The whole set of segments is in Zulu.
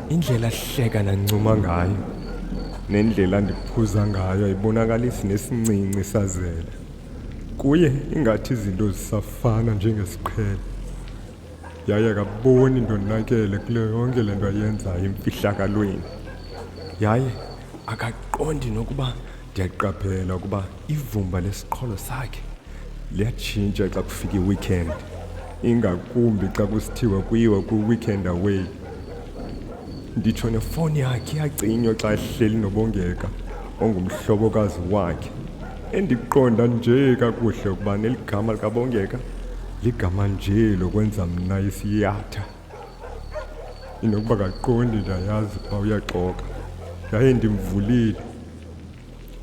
Indlela hleka nancuma ngayo nendlela ndiphuza ngayo ayibonakalisi nesincinci sazela. Kuye ingathi izinto zisafana njengesiqhelo. Yaye akaboni ndonakele kule yonke le nto ayenzayo imfihlakalweni. Yaye akaqondi nokuba ndiyaqaphela ukuba ivumba lesiqholo sakhe liyatshintsha xa kufika iweekend, ingakumbi xa kusithiwa kuyiwa kwi-weekend away. Nditsho nefowuni yakhe iyacinywa xa ehleli noBongeka ongumhlobokazi wakhe, endiqonda nje kakuhle ukuba neli gama likaBongeka ligama nje lokwenza mna isiyatha. Inokuba kaqondi ndayazi ukuba uyaxoka, yaye ndimvulile,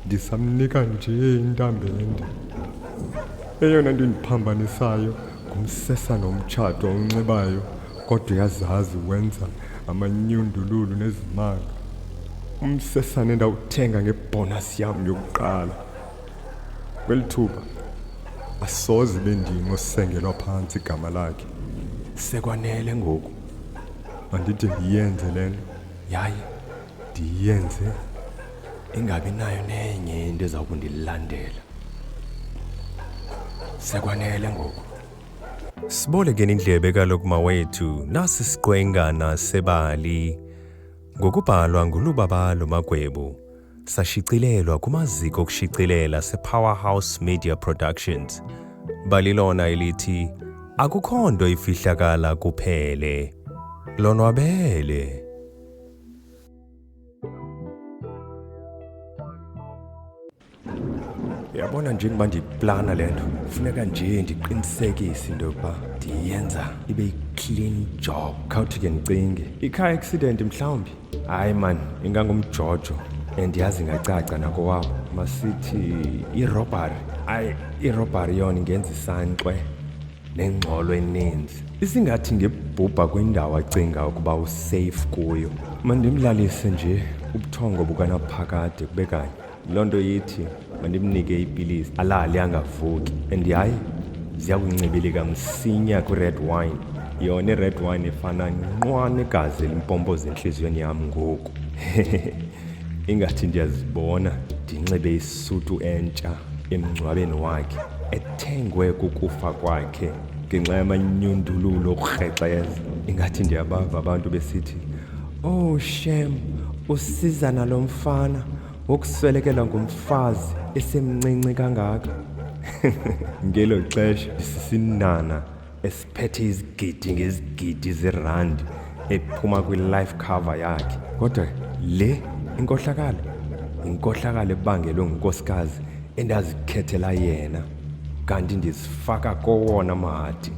ndisamnika nje intambende. Eyona nto indiphambanisayo ngumsesa nomtshato onxibayo, kodwa uyazazi wenza amanyundululu nezimanga. Umsesane endawuthenga ngebhonasi yam yokuqala. Kweli thuba asoze bendim osengelwa phantsi igama lakhe. Sekwanele ngoku, mandithi ndiyenze le nto, yaye ndiyenze ingabi nayo nenye into eza kundilandela. Sekwanele ngoku. Sibolekeni indlebe kaloku mawethu, nasi siqwengana sebali. Ngokubhalwa nguLubabalo Magwebu, sashicilelwa kumaziko okushicelela sePowerhouse Media Productions. Balilona elithi akukho nto ifihlakala kuphele. Lonwabele. Yabona njengoba ndiyiplana le nto, funeka nje ndiqinisekise into yokuba ndiyenza ibe yi-clean job. Khawuthi ke ndicinge, i-car accident mhlawumbi? Hayi man, ingangumjojo endiyazi ngacaca nakowabo. Masithi irobhari? Hayi, irobhari yona ingenza isankxwe nengxolo eninzi. Isingathi ngebhubha kwindawo acinga ukuba usafe kuyo. Mandimlalise nje ubuthongo bukanaphakade kube kanye. Loo nto yithi mandimnike ipilisi alali angavuki. And yaye ziya kuncibilika msinya kwi-red wine. Yona i-red wine ifana nqwa negazi elimpompoza entliziyweni yam ngoku. Ingathi ndiyazibona ndinxibe isutu entsha emngcwabeni wakhe, ethengwe kukufa kwakhe ngenxa yamanyundululo okurhexeza. Ingathi ndiyabava abantu besithi, oh Shem, usiza nalo mfana wokuswelekelwa ngumfazi esemncinci kangaka. Ngelo xesha ndisisinana esiphethe izigidi ngezigidi zerandi ephuma kwi-life cover yakhe. Kodwa le inkohlakalo ebangelwe ngunkosikazi endazikhethela yena, kanti ndizifaka kowona mahadi.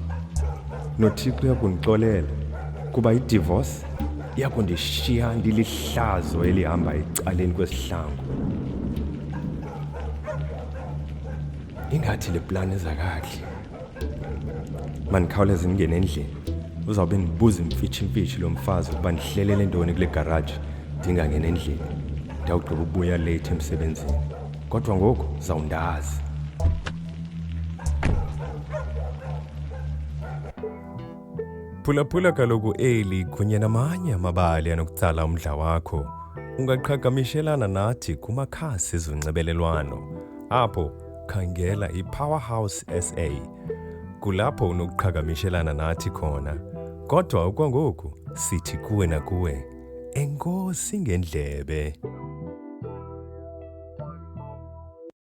NoThixo uyakundixolela kuba idivorce iyakundishiya ndilihlazo elihamba ecaleni kwesihlangu. Ingathi le plan eza kakuhle. Mandikhawuleze ndingene endlini. Uzawube ndibuza imfitshi lo mfazi ukuba ndihlelele ntoni kule garaji ndingangena endlini. Ndiyawugqiba ubuya late emsebenzini, kodwa ngoku zawundazi. Phulaphula kaloku eli kunye namanye amabali anokutsala umdla wakho. Ungaqhagamishelana nathi kumakhasi ezonxibelelwano. Apho khangela iPowerhouse SA. Kulapho unokuqhagamishelana nathi khona. Kodwa okwangoku sithi kuwe nakuwe, enkosi ngendlebe.